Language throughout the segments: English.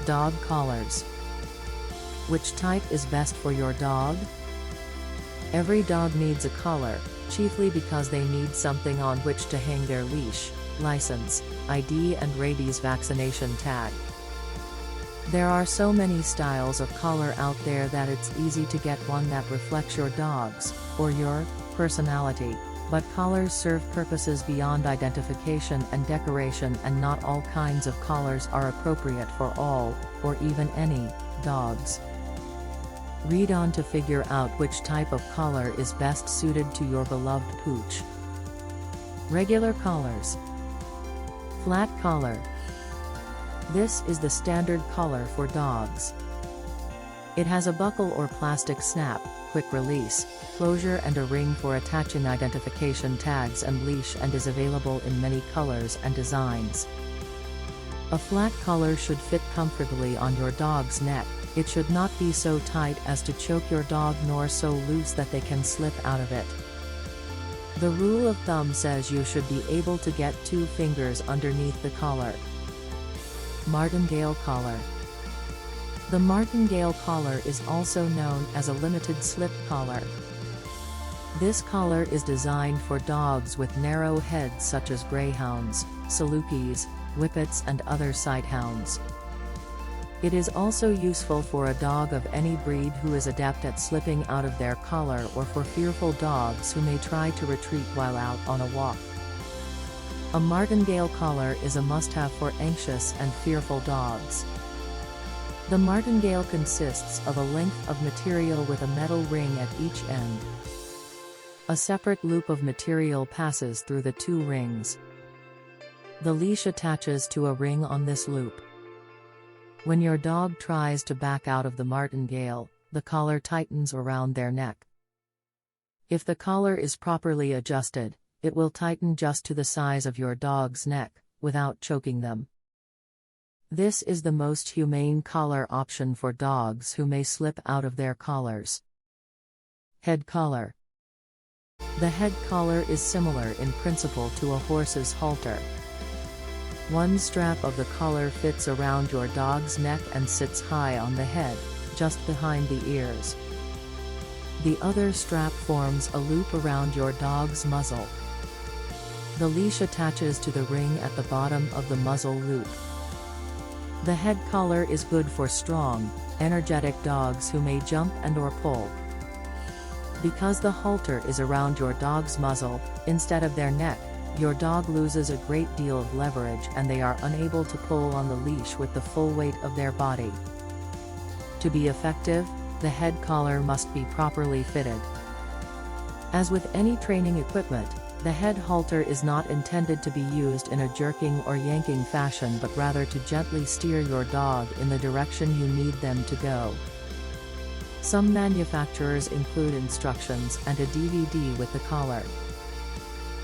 Dog collars. Which type is best for your dog? Every dog needs a collar, chiefly because they need something on which to hang their leash, license, ID and rabies vaccination tag. There are so many styles of collar out there that it's easy to get one that reflects your dog's, or your, personality, but collars serve purposes beyond identification and decoration, and not all kinds of collars are appropriate for all, or even any, dogs. Read on to figure out which type of collar is best suited to your beloved pooch. Regular collars. Flat collar. This is the standard collar for dogs. It has a buckle or plastic snap, quick release, closure and a ring for attaching identification tags and leash, and is available in many colors and designs. A flat collar should fit comfortably on your dog's neck. It should not be so tight as to choke your dog, nor so loose that they can slip out of it. The rule of thumb says you should be able to get 2 fingers underneath the collar. Martingale Collar. The Martingale Collar is also known as a limited slip collar. This collar is designed for dogs with narrow heads such as greyhounds, Salukis, Whippets and other sighthounds. It is also useful for a dog of any breed who is adept at slipping out of their collar, or for fearful dogs who may try to retreat while out on a walk. A Martingale collar is a must-have for anxious and fearful dogs. The Martingale consists of a length of material with a metal ring at each end. A separate loop of material passes through the 2 rings. The leash attaches to a ring on this loop. When your dog tries to back out of the martingale, the collar tightens around their neck. If the collar is properly adjusted, it will tighten just to the size of your dog's neck, without choking them. This is the most humane collar option for dogs who may slip out of their collars. Head collar. The head collar is similar in principle to a horse's halter. One strap of the collar fits around your dog's neck and sits high on the head, just behind the ears. The other strap forms a loop around your dog's muzzle. The leash attaches to the ring at the bottom of the muzzle loop. The head collar is good for strong, energetic dogs who may jump and/or pull. Because the halter is around your dog's muzzle, instead of their neck, your dog loses a great deal of leverage and they are unable to pull on the leash with the full weight of their body. To be effective, the head collar must be properly fitted. As with any training equipment, the head halter is not intended to be used in a jerking or yanking fashion, but rather to gently steer your dog in the direction you need them to go. Some manufacturers include instructions and a DVD with the collar.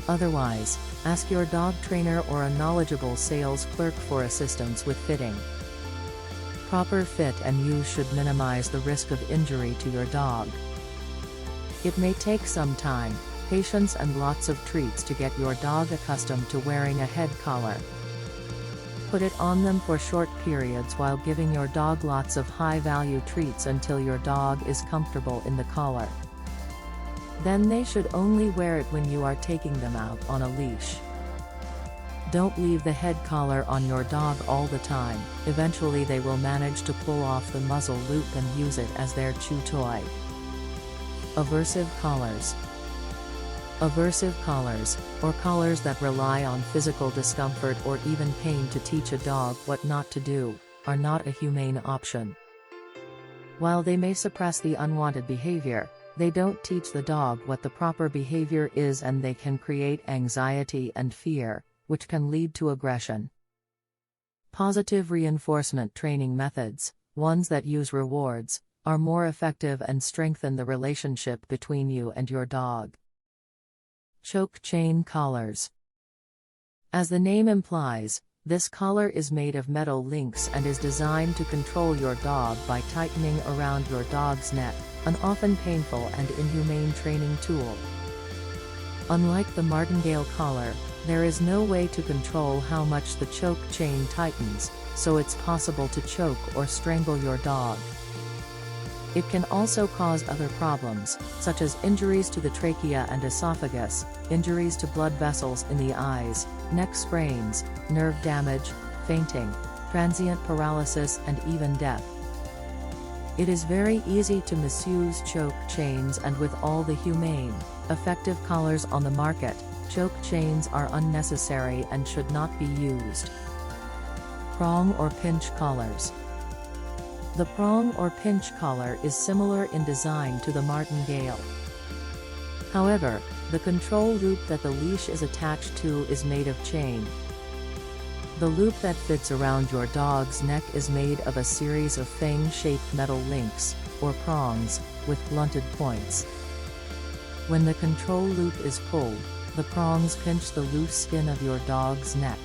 Otherwise, ask your dog trainer or a knowledgeable sales clerk for assistance with fitting. Proper fit and use should minimize the risk of injury to your dog. It may take some time, patience and lots of treats to get your dog accustomed to wearing a head collar. Put it on them for short periods while giving your dog lots of high-value treats until your dog is comfortable in the collar. Then they should only wear it when you are taking them out on a leash. Don't leave the head collar on your dog all the time. Eventually they will manage to pull off the muzzle loop and use it as their chew toy. Aversive Collars. Aversive collars, or collars that rely on physical discomfort or even pain to teach a dog what not to do, are not a humane option. While they may suppress the unwanted behavior, they don't teach the dog what the proper behavior is, and they can create anxiety and fear, which can lead to aggression. Positive reinforcement training methods, ones that use rewards, are more effective and strengthen the relationship between you and your dog. Choke chain collars. As the name implies, this collar is made of metal links and is designed to control your dog by tightening around your dog's neck, an often painful and inhumane training tool. Unlike the Martingale collar, There is no way to control how much the choke chain tightens, so it's possible to choke or strangle your dog. It can also cause other problems, such as injuries to the trachea and esophagus, injuries to blood vessels in the eyes, neck sprains, nerve damage, fainting, transient paralysis, and even death. It is very easy to misuse choke chains, and with all the humane, effective collars on the market, choke chains are unnecessary and should not be used. Prong or pinch collars. The prong or pinch collar is similar in design to the martingale. However, the control loop that the leash is attached to is made of chain. The loop that fits around your dog's neck is made of a series of fang-shaped metal links, or prongs, with blunted points. When the control loop is pulled, the prongs pinch the loose skin of your dog's neck.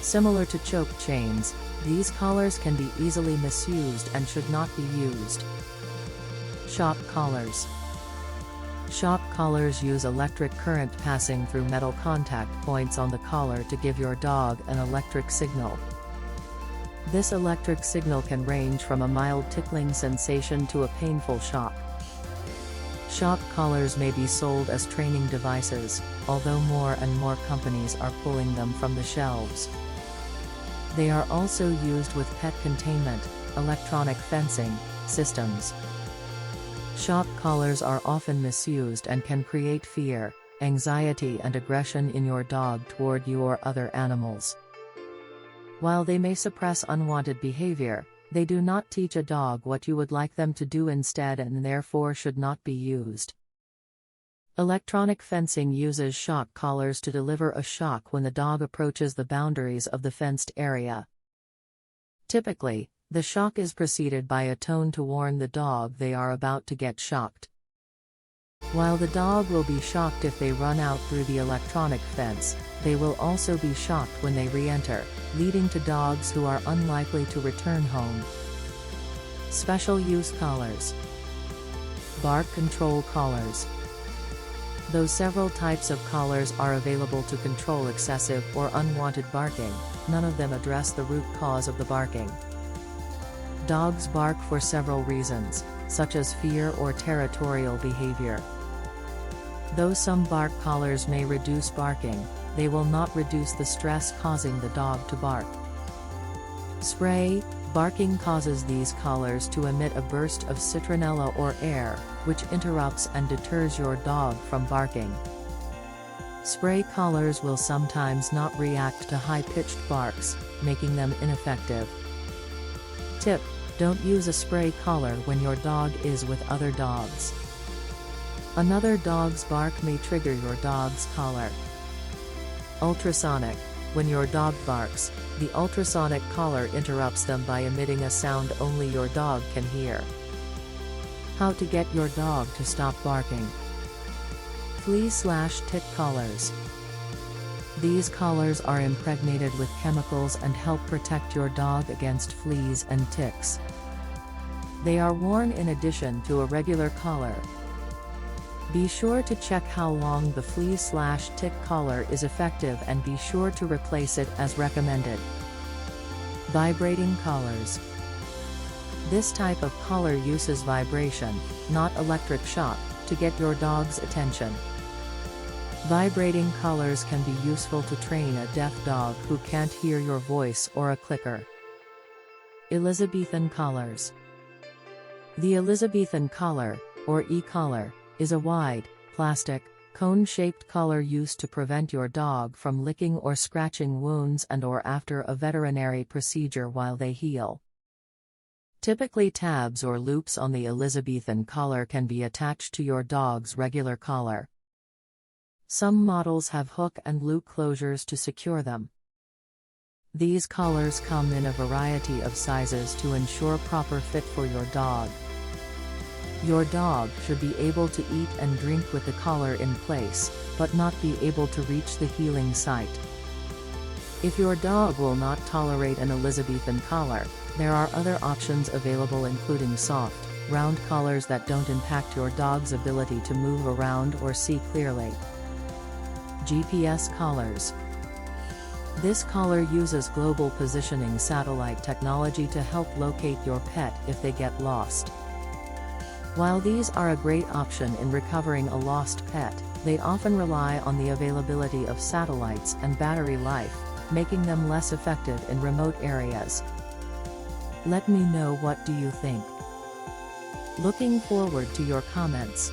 Similar to choke chains, these collars can be easily misused and should not be used. Shock collars. Shock collars use electric current passing through metal contact points on the collar to give your dog an electric signal. This electric signal can range from a mild tickling sensation to a painful shock. Shock collars may be sold as training devices, although more and more companies are pulling them from the shelves. They are also used with pet containment, electronic fencing systems. Shock collars are often misused and can create fear, anxiety, and aggression in your dog toward you or other animals. While they may suppress unwanted behavior, they do not teach a dog what you would like them to do instead, and therefore should not be used. Electronic fencing uses shock collars to deliver a shock when the dog approaches the boundaries of the fenced area. Typically, the shock is preceded by a tone to warn the dog they are about to get shocked. While the dog will be shocked if they run out through the electronic fence, they will also be shocked when they re-enter, leading to dogs who are unlikely to return home. Special use collars. Bark control collars. Though several types of collars are available to control excessive or unwanted barking, none of them address the root cause of the barking. Dogs bark for several reasons, such as fear or territorial behavior. Though some bark collars may reduce barking, they will not reduce the stress causing the dog to bark. Spray barking causes these collars to emit a burst of citronella or air, which interrupts and deters your dog from barking. Spray collars will sometimes not react to high-pitched barks, making them ineffective. Tip: don't use a spray collar when your dog is with other dogs. Another dog's bark may trigger your dog's collar. Ultrasonic. When your dog barks, the ultrasonic collar interrupts them by emitting a sound only your dog can hear. How to get your dog to stop barking. Flea/tick collars. These collars are impregnated with chemicals and help protect your dog against fleas and ticks. They are worn in addition to a regular collar. Be sure to check how long the flea/tick collar is effective and be sure to replace it as recommended. Vibrating collars. This type of collar uses vibration, not electric shock, to get your dog's attention. Vibrating collars can be useful to train a deaf dog who can't hear your voice or a clicker. Elizabethan collars. The Elizabethan collar, or e-collar, is a wide, plastic, cone-shaped collar used to prevent your dog from licking or scratching wounds and/or after a veterinary procedure while they heal. Typically, tabs or loops on the Elizabethan collar can be attached to your dog's regular collar. Some models have hook and loop closures to secure them. These collars come in a variety of sizes to ensure proper fit for your dog. Your dog should be able to eat and drink with the collar in place, but not be able to reach the healing site. If your dog will not tolerate an Elizabethan collar, there are other options available, including soft, round collars that don't impact your dog's ability to move around or see clearly. GPS collars. This collar uses global positioning satellite technology to help locate your pet if they get lost. While these are a great option in recovering a lost pet, they often rely on the availability of satellites and battery life, making them less effective in remote areas. Let me know, what do you think? Looking forward to your comments.